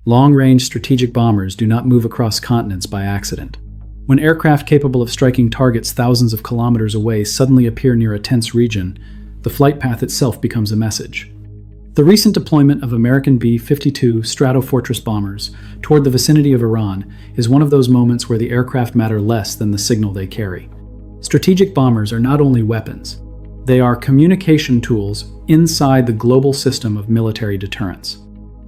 Long-range strategic bombers do not move across continents by accident. When aircraft capable of striking targets thousands of kilometers away suddenly appear near a tense region, the flight path itself becomes a message. The recent deployment of American B-52 Stratofortress bombers toward the vicinity of Iran is one of those moments where the aircraft matter less than the signal they carry. Strategic bombers are not only weapons, they are communication tools inside the global system of military deterrence.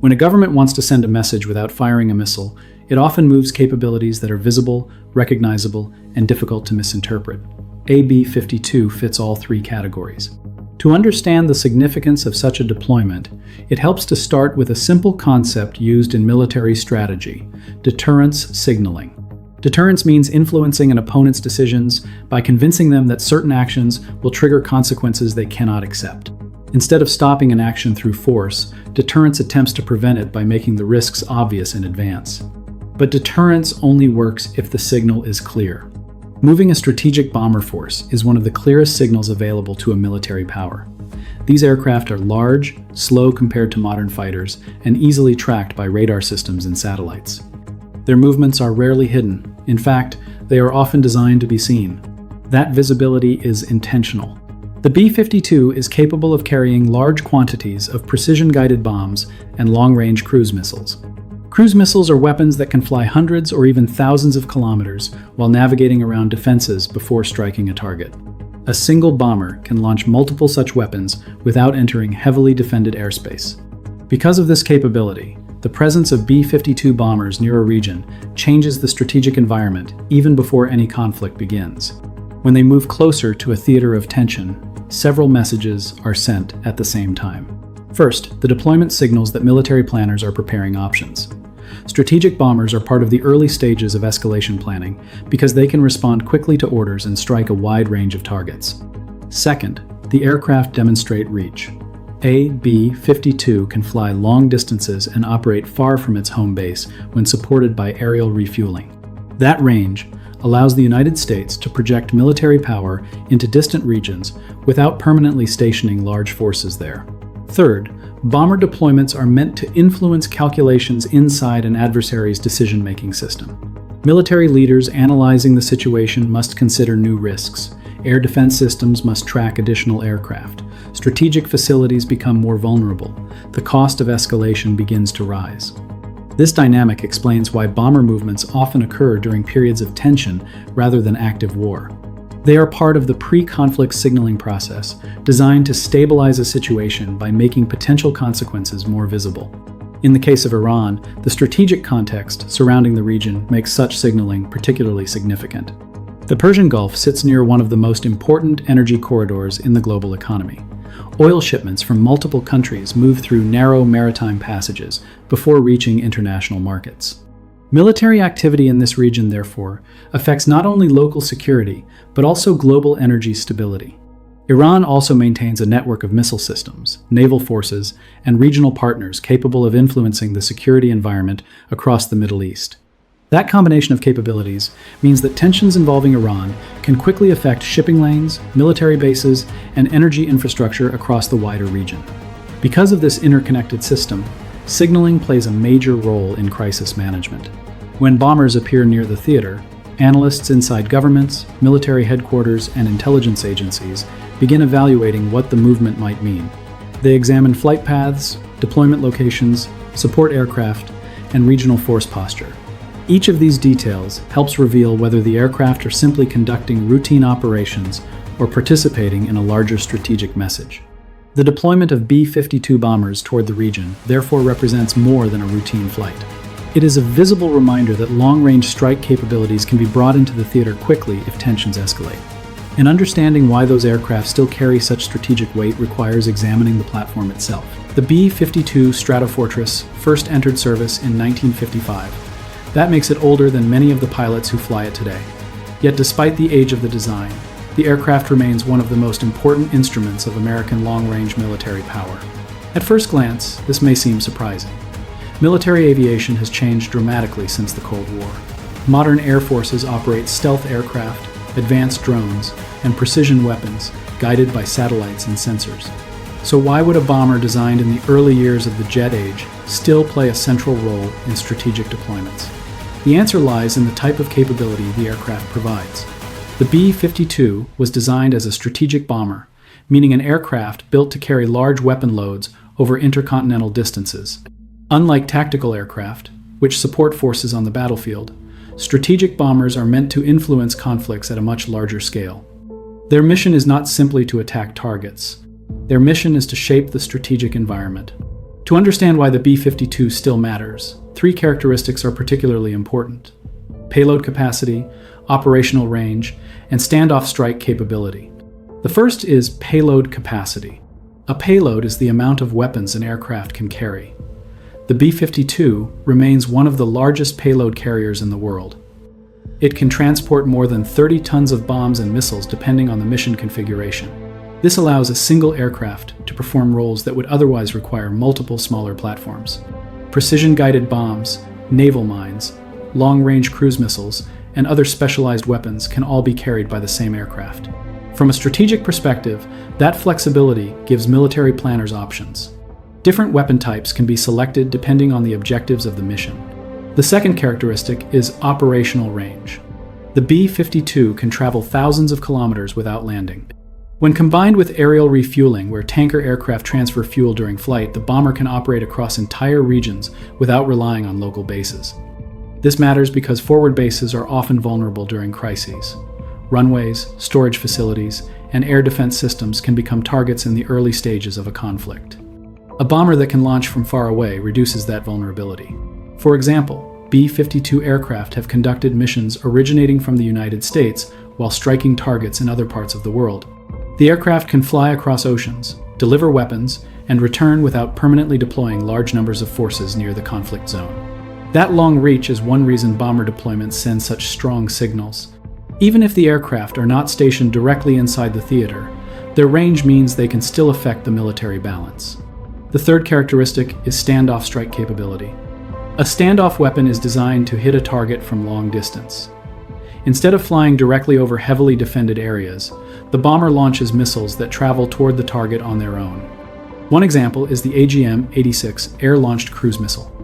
When a government wants to send a message without firing a missile, it often moves capabilities that are visible, recognizable, and difficult to misinterpret. A B-52 fits all three categories. To understand the significance of such a deployment, it helps to start with a simple concept used in military strategy: deterrence signaling. Deterrence means influencing an opponent's decisions by convincing them that certain actions will trigger consequences they cannot accept. Instead of stopping an action through force, deterrence attempts to prevent it by making the risks obvious in advance. But deterrence only works if the signal is clear. Moving a strategic bomber force is one of the clearest signals available to a military power. These aircraft are large, slow compared to modern fighters, and easily tracked by radar systems and satellites. Their movements are rarely hidden. In fact, they are often designed to be seen. That visibility is intentional. The B-52 is capable of carrying large quantities of precision-guided bombs and long-range cruise missiles. Cruise missiles are weapons that can fly hundreds or even thousands of kilometers while navigating around defenses before striking a target. A single bomber can launch multiple such weapons without entering heavily defended airspace. Because of this capability, the presence of B-52 bombers near a region changes the strategic environment even before any conflict begins. When they move closer to a theater of tension, several messages are sent at the same time. First, the deployment signals that military planners are preparing options. Strategic bombers are part of the early stages of escalation planning because they can respond quickly to orders and strike a wide range of targets. Second, the aircraft demonstrate reach. A B-52 can fly long distances and operate far from its home base when supported by aerial refueling. That range allows the United States to project military power into distant regions without permanently stationing large forces there. Third, bomber deployments are meant to influence calculations inside an adversary's decision-making system. Military leaders analyzing the situation must consider new risks. Air defense systems must track additional aircraft. Strategic facilities become more vulnerable. The cost of escalation begins to rise. This dynamic explains why bomber movements often occur during periods of tension rather than active war. They are part of the pre-conflict signaling process, designed to stabilize a situation by making potential consequences more visible. In the case of Iran, the strategic context surrounding the region makes such signaling particularly significant. The Persian Gulf sits near one of the most important energy corridors in the global economy. Oil shipments from multiple countries move through narrow maritime passages before reaching international markets. Military activity in this region, therefore, affects not only local security, but also global energy stability. Iran also maintains a network of missile systems, naval forces, and regional partners capable of influencing the security environment across the Middle East. That combination of capabilities means that tensions involving Iran can quickly affect shipping lanes, military bases, and energy infrastructure across the wider region. Because of this interconnected system, signaling plays a major role in crisis management. When bombers appear near the theater, analysts inside governments, military headquarters, and intelligence agencies begin evaluating what the movement might mean. They examine flight paths, deployment locations, support aircraft, and regional force posture. Each of these details helps reveal whether the aircraft are simply conducting routine operations or participating in a larger strategic message. The deployment of B-52 bombers toward the region therefore represents more than a routine flight. It is a visible reminder that long-range strike capabilities can be brought into the theater quickly if tensions escalate. And understanding why those aircraft still carry such strategic weight requires examining the platform itself. The B-52 Stratofortress first entered service in 1955. That makes it older than many of the pilots who fly it today. Yet despite the age of the design, the aircraft remains one of the most important instruments of American long-range military power. At first glance, this may seem surprising. Military aviation has changed dramatically since the Cold War. Modern air forces operate stealth aircraft, advanced drones, and precision weapons guided by satellites and sensors. So why would a bomber designed in the early years of the jet age still play a central role in strategic deployments? The answer lies in the type of capability the aircraft provides. The B-52 was designed as a strategic bomber, meaning an aircraft built to carry large weapon loads over intercontinental distances. Unlike tactical aircraft, which support forces on the battlefield, strategic bombers are meant to influence conflicts at a much larger scale. Their mission is not simply to attack targets. Their mission is to shape the strategic environment. To understand why the B-52 still matters, three characteristics are particularly important: payload capacity, operational range, and standoff strike capability. The first is payload capacity. A payload is the amount of weapons an aircraft can carry. The B-52 remains one of the largest payload carriers in the world. It can transport more than 30 tons of bombs and missiles depending on the mission configuration. This allows a single aircraft to perform roles that would otherwise require multiple smaller platforms. Precision-guided bombs, naval mines, long-range cruise missiles, and other specialized weapons can all be carried by the same aircraft. From a strategic perspective, that flexibility gives military planners options. Different weapon types can be selected depending on the objectives of the mission. The second characteristic is operational range. The B-52 can travel thousands of kilometers without landing. When combined with aerial refueling, where tanker aircraft transfer fuel during flight, the bomber can operate across entire regions without relying on local bases. This matters because forward bases are often vulnerable during crises. Runways, storage facilities, and air defense systems can become targets in the early stages of a conflict. A bomber that can launch from far away reduces that vulnerability. For example, B-52 aircraft have conducted missions originating from the United States while striking targets in other parts of the world. The aircraft can fly across oceans, deliver weapons, and return without permanently deploying large numbers of forces near the conflict zone. That long reach is one reason bomber deployments send such strong signals. Even if the aircraft are not stationed directly inside the theater, their range means they can still affect the military balance. The third characteristic is standoff strike capability. A standoff weapon is designed to hit a target from long distance. Instead of flying directly over heavily defended areas, the bomber launches missiles that travel toward the target on their own. One example is the AGM-86 air-launched cruise missile.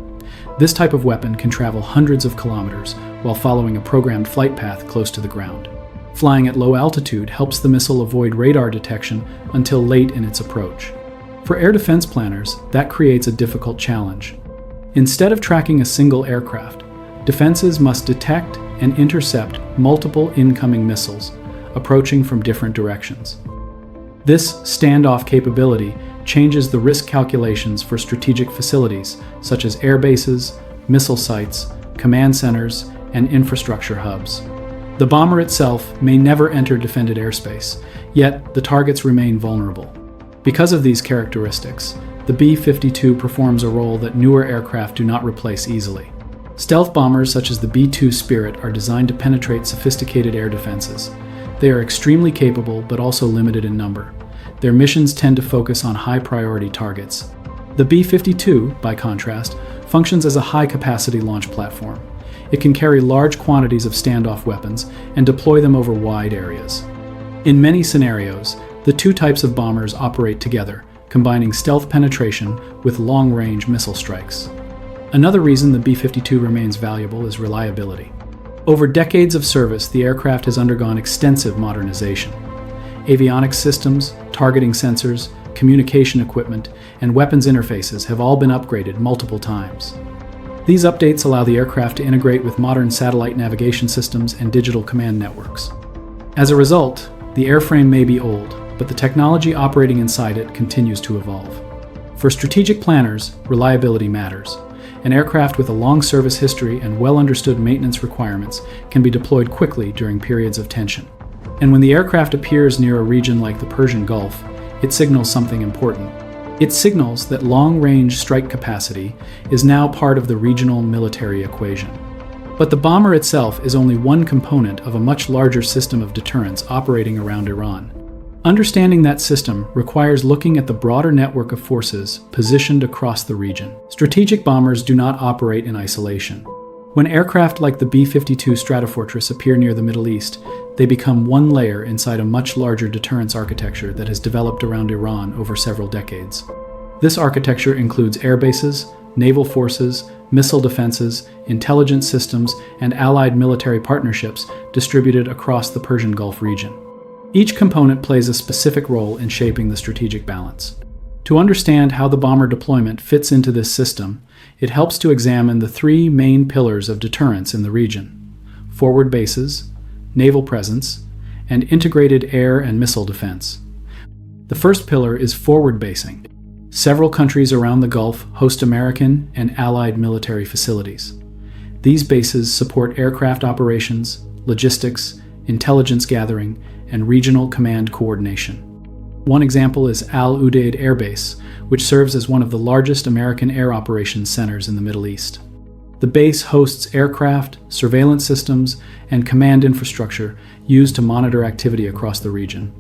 This type of weapon can travel hundreds of kilometers while following a programmed flight path close to the ground. Flying at low altitude helps the missile avoid radar detection until late in its approach. For air defense planners, that creates a difficult challenge. Instead of tracking a single aircraft, defenses must detect and intercept multiple incoming missiles approaching from different directions. This standoff capability changes the risk calculations for strategic facilities such as air bases, missile sites, command centers, and infrastructure hubs. The bomber itself may never enter defended airspace, yet the targets remain vulnerable. Because of these characteristics, the B-52 performs a role that newer aircraft do not replace easily. Stealth bombers such as the B-2 Spirit are designed to penetrate sophisticated air defenses. They are extremely capable but also limited in number. Their missions tend to focus on high-priority targets. The B-52, by contrast, functions as a high-capacity launch platform. It can carry large quantities of standoff weapons and deploy them over wide areas. In many scenarios, the two types of bombers operate together, combining stealth penetration with long-range missile strikes. Another reason the B-52 remains valuable is reliability. Over decades of service, the aircraft has undergone extensive modernization. Avionics systems, targeting sensors, communication equipment, and weapons interfaces have all been upgraded multiple times. These updates allow the aircraft to integrate with modern satellite navigation systems and digital command networks. As a result, the airframe may be old, but the technology operating inside it continues to evolve. For strategic planners, reliability matters. An aircraft with a long service history and well-understood maintenance requirements can be deployed quickly during periods of tension. And when the aircraft appears near a region like the Persian Gulf, it signals something important. It signals that long-range strike capacity is now part of the regional military equation. But the bomber itself is only one component of a much larger system of deterrence operating around Iran. Understanding that system requires looking at the broader network of forces positioned across the region. Strategic bombers do not operate in isolation. When aircraft like the B-52 Stratofortress appear near the Middle East, they become one layer inside a much larger deterrence architecture that has developed around Iran over several decades. This architecture includes air bases, naval forces, missile defenses, intelligence systems, and allied military partnerships distributed across the Persian Gulf region. Each component plays a specific role in shaping the strategic balance. To understand how the bomber deployment fits into this system, it helps to examine the three main pillars of deterrence in the region: forward bases, naval presence, and integrated air and missile defense. The first pillar is forward basing. Several countries around the Gulf host American and allied military facilities. These bases support aircraft operations, logistics, intelligence gathering, and regional command coordination. One example is Al Udeid Air Base, which serves as one of the largest American air operations centers in the Middle East. The base hosts aircraft, surveillance systems, and command infrastructure used to monitor activity across the region.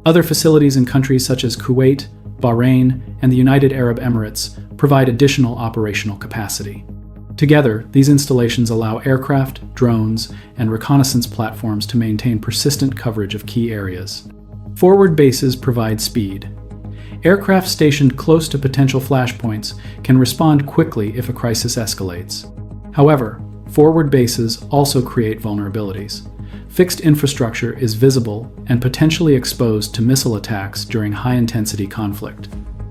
Other facilities in countries such as Kuwait, Bahrain, and the United Arab Emirates provide additional operational capacity. Together, these installations allow aircraft, drones, and reconnaissance platforms to maintain persistent coverage of key areas. Forward bases provide speed. Aircraft stationed close to potential flashpoints can respond quickly if a crisis escalates. However, forward bases also create vulnerabilities. Fixed infrastructure is visible and potentially exposed to missile attacks during high-intensity conflict.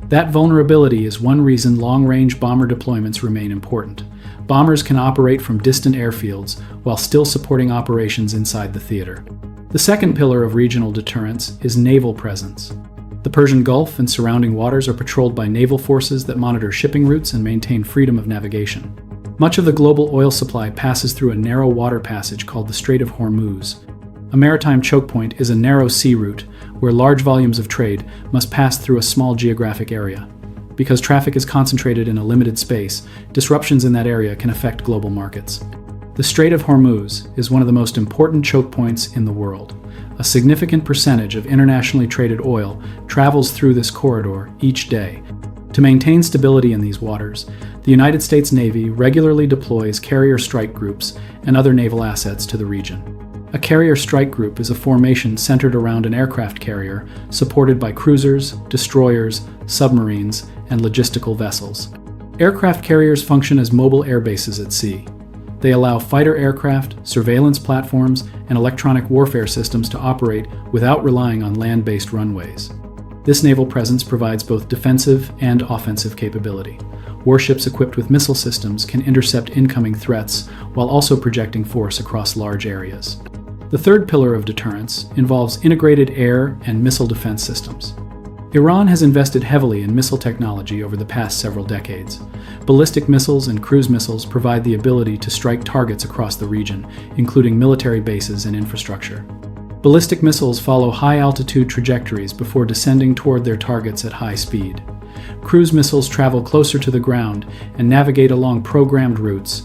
That vulnerability is one reason long-range bomber deployments remain important. Bombers can operate from distant airfields while still supporting operations inside the theater. The second pillar of regional deterrence is naval presence. The Persian Gulf and surrounding waters are patrolled by naval forces that monitor shipping routes and maintain freedom of navigation. Much of the global oil supply passes through a narrow water passage called the Strait of Hormuz. A maritime choke point is a narrow sea route where large volumes of trade must pass through a small geographic area. Because traffic is concentrated in a limited space, disruptions in that area can affect global markets. The Strait of Hormuz is one of the most important choke points in the world. A significant percentage of internationally traded oil travels through this corridor each day. To maintain stability in these waters, the United States Navy regularly deploys carrier strike groups and other naval assets to the region. A carrier strike group is a formation centered around an aircraft carrier supported by cruisers, destroyers, submarines, and logistical vessels. Aircraft carriers function as mobile air bases at sea. They allow fighter aircraft, surveillance platforms, and electronic warfare systems to operate without relying on land-based runways. This naval presence provides both defensive and offensive capability. Warships equipped with missile systems can intercept incoming threats while also projecting force across large areas. The third pillar of deterrence involves integrated air and missile defense systems. Iran has invested heavily in missile technology over the past several decades. Ballistic missiles and cruise missiles provide the ability to strike targets across the region, including military bases and infrastructure. Ballistic missiles follow high-altitude trajectories before descending toward their targets at high speed. Cruise missiles travel closer to the ground and navigate along programmed routes.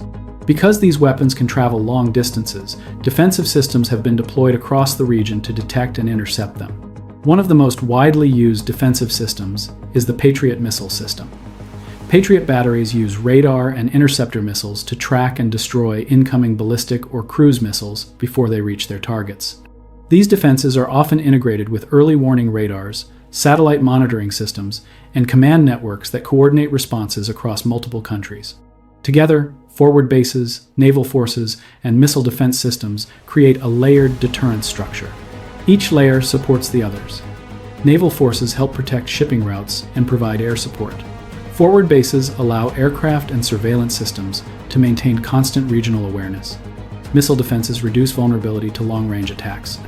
Because these weapons can travel long distances, defensive systems have been deployed across the region to detect and intercept them. One of the most widely used defensive systems is the Patriot missile system. Patriot batteries use radar and interceptor missiles to track and destroy incoming ballistic or cruise missiles before they reach their targets. These defenses are often integrated with early warning radars, satellite monitoring systems, and command networks that coordinate responses across multiple countries. Together, forward bases, naval forces, and missile defense systems create a layered deterrence structure. Each layer supports the others. Naval forces help protect shipping routes and provide air support. Forward bases allow aircraft and surveillance systems to maintain constant regional awareness. Missile defenses reduce vulnerability to long-range attacks.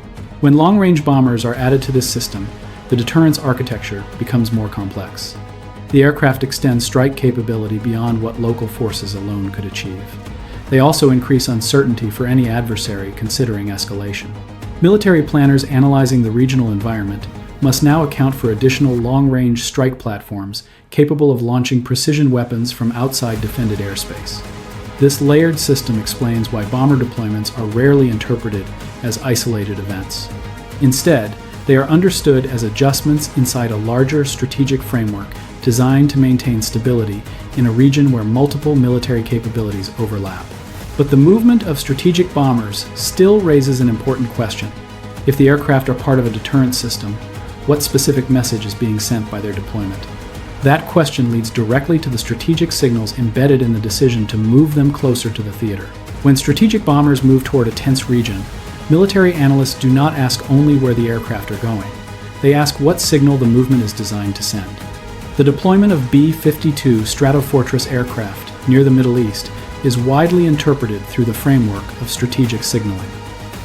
When long-range bombers are added to this system, the deterrence architecture becomes more complex. The aircraft extend strike capability beyond what local forces alone could achieve. They also increase uncertainty for any adversary considering escalation. Military planners analyzing the regional environment must now account for additional long-range strike platforms capable of launching precision weapons from outside defended airspace. This layered system explains why bomber deployments are rarely interpreted as isolated events. Instead, they are understood as adjustments inside a larger strategic framework designed to maintain stability in a region where multiple military capabilities overlap. But the movement of strategic bombers still raises an important question. If the aircraft are part of a deterrence system, what specific message is being sent by their deployment? That question leads directly to the strategic signals embedded in the decision to move them closer to the theater. When strategic bombers move toward a tense region, military analysts do not ask only where the aircraft are going. They ask what signal the movement is designed to send. The deployment of B-52 Stratofortress aircraft near the Middle East is widely interpreted through the framework of strategic signaling.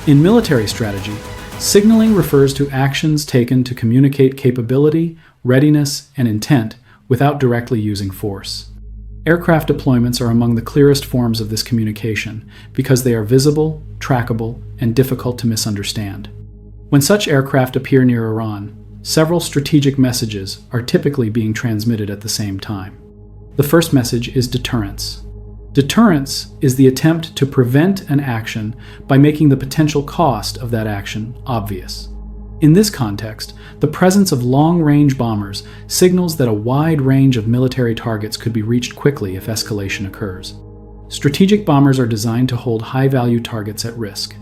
In military strategy, signaling refers to actions taken to communicate capability, readiness, and intent without directly using force. Aircraft deployments are among the clearest forms of this communication because they are visible, trackable, and difficult to misunderstand. When such aircraft appear near Iran, several strategic messages are typically being transmitted at the same time. The first message is deterrence. Deterrence is the attempt to prevent an action by making the potential cost of that action obvious. In this context, the presence of long-range bombers signals that a wide range of military targets could be reached quickly if escalation occurs. Strategic bombers are designed to hold high-value targets at risk.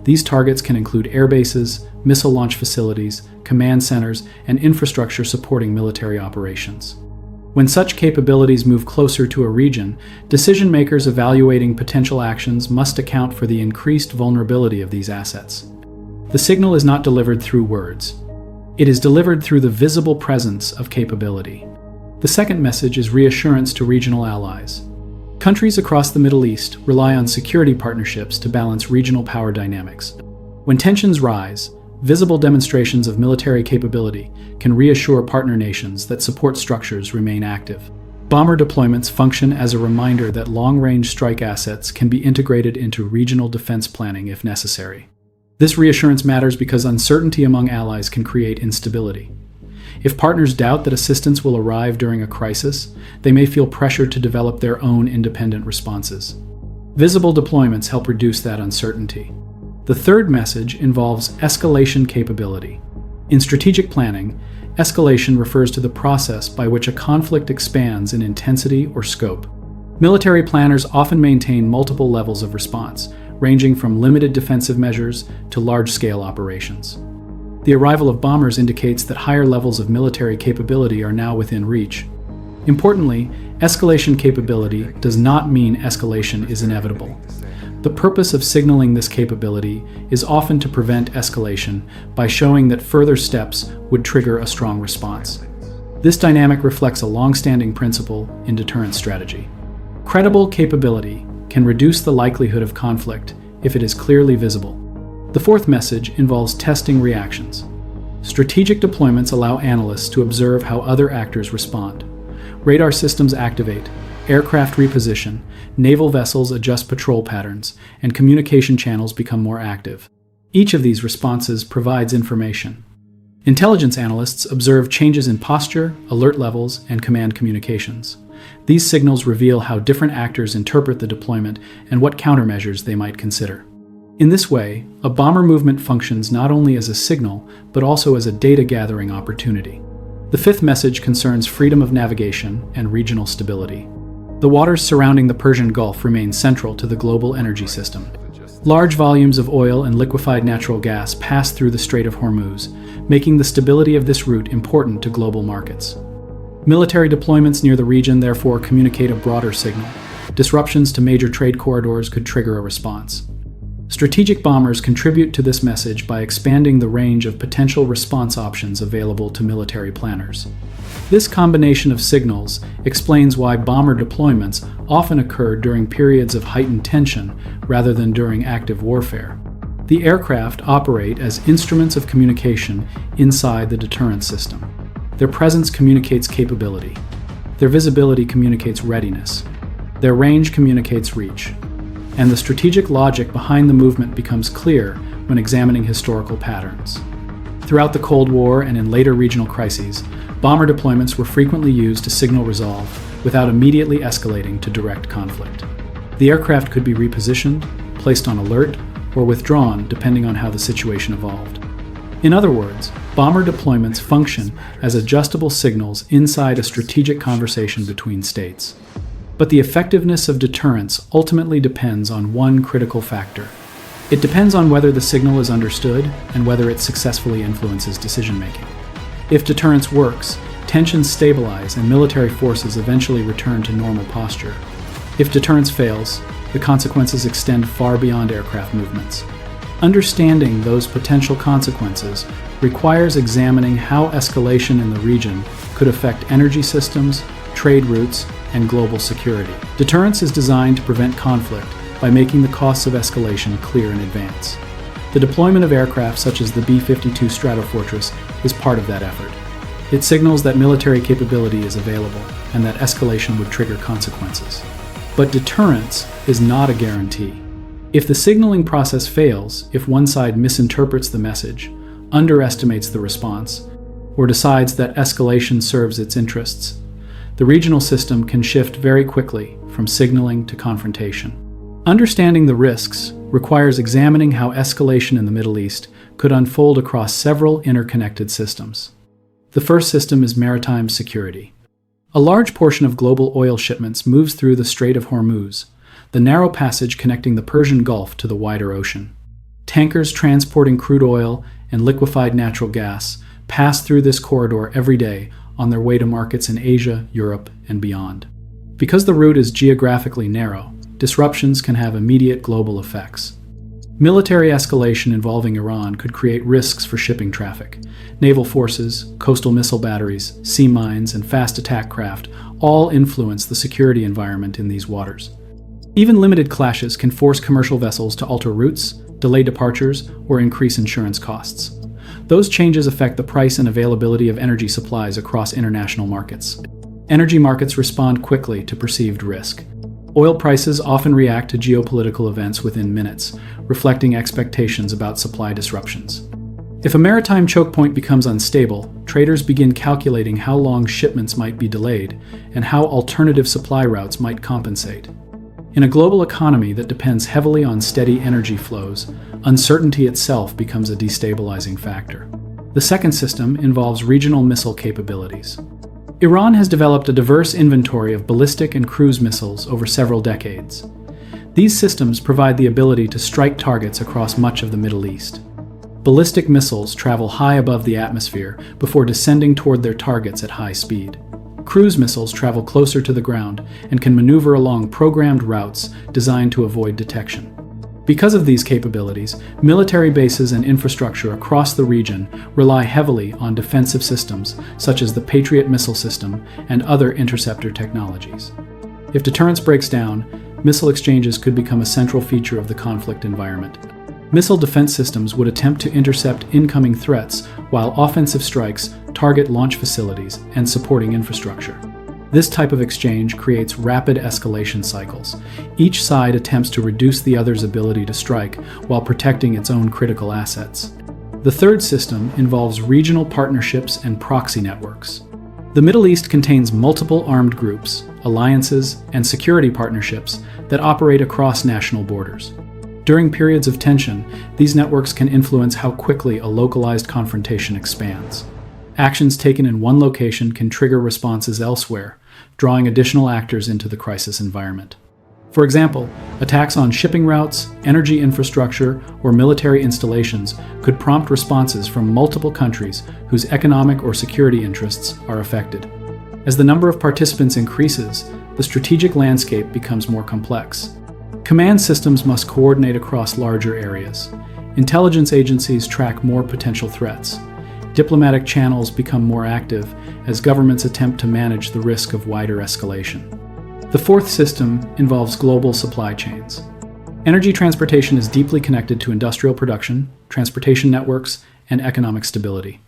These targets can include air bases, missile launch facilities, command centers, and infrastructure supporting military operations. When such capabilities move closer to a region, decision-makers evaluating potential actions must account for the increased vulnerability of these assets. The signal is not delivered through words. It is delivered through the visible presence of capability. The second message is reassurance to regional allies. Countries across the Middle East rely on security partnerships to balance regional power dynamics. When tensions rise, visible demonstrations of military capability can reassure partner nations that support structures remain active. Bomber deployments function as a reminder that long-range strike assets can be integrated into regional defense planning if necessary. This reassurance matters because uncertainty among allies can create instability. If partners doubt that assistance will arrive during a crisis, they may feel pressured to develop their own independent responses. Visible deployments help reduce that uncertainty. The third message involves escalation capability. In strategic planning, escalation refers to the process by which a conflict expands in intensity or scope. Military planners often maintain multiple levels of response, ranging from limited defensive measures to large-scale operations. The arrival of bombers indicates that higher levels of military capability are now within reach. Importantly, escalation capability does not mean escalation is inevitable. The purpose of signaling this capability is often to prevent escalation by showing that further steps would trigger a strong response. This dynamic reflects a long-standing principle in deterrence strategy. Credible capability can reduce the likelihood of conflict if it is clearly visible. The fourth message involves testing reactions. Strategic deployments allow analysts to observe how other actors respond. Radar systems activate, aircraft reposition, naval vessels adjust patrol patterns, and communication channels become more active. Each of these responses provides information. Intelligence analysts observe changes in posture, alert levels, and command communications. These signals reveal how different actors interpret the deployment and what countermeasures they might consider. In this way, a bomber movement functions not only as a signal, but also as a data-gathering opportunity. The fifth message concerns freedom of navigation and regional stability. The waters surrounding the Persian Gulf remain central to the global energy system. Large volumes of oil and liquefied natural gas pass through the Strait of Hormuz, making the stability of this route important to global markets. Military deployments near the region therefore communicate a broader signal. Disruptions to major trade corridors could trigger a response. Strategic bombers contribute to this message by expanding the range of potential response options available to military planners. This combination of signals explains why bomber deployments often occur during periods of heightened tension rather than during active warfare. The aircraft operate as instruments of communication inside the deterrence system. Their presence communicates capability. Their visibility communicates readiness. Their range communicates reach. And the strategic logic behind the movement becomes clear when examining historical patterns. Throughout the Cold War and in later regional crises, bomber deployments were frequently used to signal resolve without immediately escalating to direct conflict. The aircraft could be repositioned, placed on alert, or withdrawn depending on how the situation evolved. In other words, bomber deployments function as adjustable signals inside a strategic conversation between states. But the effectiveness of deterrence ultimately depends on one critical factor. It depends on whether the signal is understood and whether it successfully influences decision-making. If deterrence works, tensions stabilize and military forces eventually return to normal posture. If deterrence fails, the consequences extend far beyond aircraft movements. Understanding those potential consequences requires examining how escalation in the region could affect energy systems, trade routes, and global security. Deterrence is designed to prevent conflict by making the costs of escalation clear in advance. The deployment of aircraft such as the B-52 Stratofortress is part of that effort. It signals that military capability is available and that escalation would trigger consequences. But deterrence is not a guarantee. If the signaling process fails, if one side misinterprets the message, underestimates the response, or decides that escalation serves its interests, the regional system can shift very quickly from signaling to confrontation. Understanding the risks requires examining how escalation in the Middle East could unfold across several interconnected systems. The first system is maritime security. A large portion of global oil shipments moves through the Strait of Hormuz, the narrow passage connecting the Persian Gulf to the wider ocean. Tankers transporting crude oil and liquefied natural gas pass through this corridor every day on their way to markets in Asia, Europe, and beyond. Because the route is geographically narrow, disruptions can have immediate global effects. Military escalation involving Iran could create risks for shipping traffic. Naval forces, coastal missile batteries, sea mines, and fast attack craft all influence the security environment in these waters. Even limited clashes can force commercial vessels to alter routes, delay departures, or increase insurance costs. Those changes affect the price and availability of energy supplies across international markets. Energy markets respond quickly to perceived risk. Oil prices often react to geopolitical events within minutes, reflecting expectations about supply disruptions. If a maritime choke point becomes unstable, traders begin calculating how long shipments might be delayed and how alternative supply routes might compensate. In a global economy that depends heavily on steady energy flows, uncertainty itself becomes a destabilizing factor. The second system involves regional missile capabilities. Iran has developed a diverse inventory of ballistic and cruise missiles over several decades. These systems provide the ability to strike targets across much of the Middle East. Ballistic missiles travel high above the atmosphere before descending toward their targets at high speed. Cruise missiles travel closer to the ground and can maneuver along programmed routes designed to avoid detection. Because of these capabilities, military bases and infrastructure across the region rely heavily on defensive systems such as the Patriot missile system and other interceptor technologies. If deterrence breaks down, missile exchanges could become a central feature of the conflict environment. Missile defense systems would attempt to intercept incoming threats, while offensive strikes target launch facilities and supporting infrastructure. This type of exchange creates rapid escalation cycles. Each side attempts to reduce the other's ability to strike while protecting its own critical assets. The third system involves regional partnerships and proxy networks. The Middle East contains multiple armed groups, alliances, and security partnerships that operate across national borders. During periods of tension, these networks can influence how quickly a localized confrontation expands. Actions taken in one location can trigger responses elsewhere, drawing additional actors into the crisis environment. For example, attacks on shipping routes, energy infrastructure, or military installations could prompt responses from multiple countries whose economic or security interests are affected. As the number of participants increases, the strategic landscape becomes more complex. Command systems must coordinate across larger areas. Intelligence agencies track more potential threats. Diplomatic channels become more active as governments attempt to manage the risk of wider escalation. The fourth system involves global supply chains. Energy transportation is deeply connected to industrial production, transportation networks, and economic stability.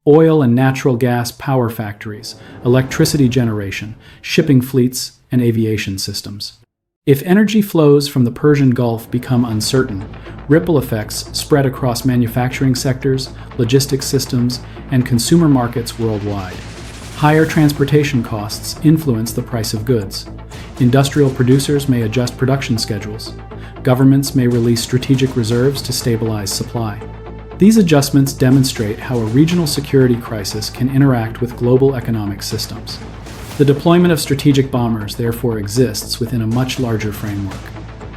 Oil and natural gas power factories, electricity generation, shipping fleets, and aviation systems. If energy flows from the Persian Gulf become uncertain, ripple effects spread across manufacturing sectors, logistics systems, and consumer markets worldwide. Higher transportation costs influence the price of goods. Industrial producers may adjust production schedules. Governments may release strategic reserves to stabilize supply. These adjustments demonstrate how a regional security crisis can interact with global economic systems. The deployment of strategic bombers therefore exists within a much larger framework.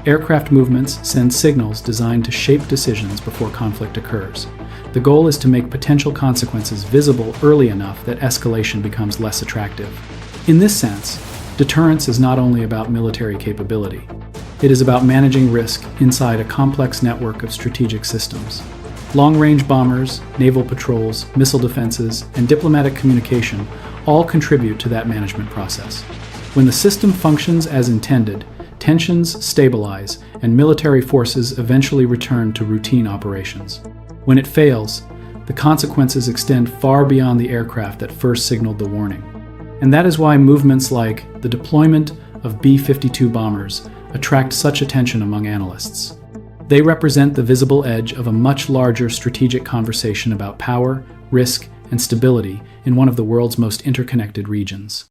Aircraft movements send signals designed to shape decisions before conflict occurs. The goal is to make potential consequences visible early enough that escalation becomes less attractive. In this sense, deterrence is not only about military capability. It is about managing risk inside a complex network of strategic systems. Long-range bombers, naval patrols, missile defenses, and diplomatic communication all contribute to that management process. When the system functions as intended, tensions stabilize and military forces eventually return to routine operations. When it fails, the consequences extend far beyond the aircraft that first signaled the warning. And that is why movements like the deployment of B-52 bombers attract such attention among analysts. They represent the visible edge of a much larger strategic conversation about power, risk, and stability in one of the world's most interconnected regions.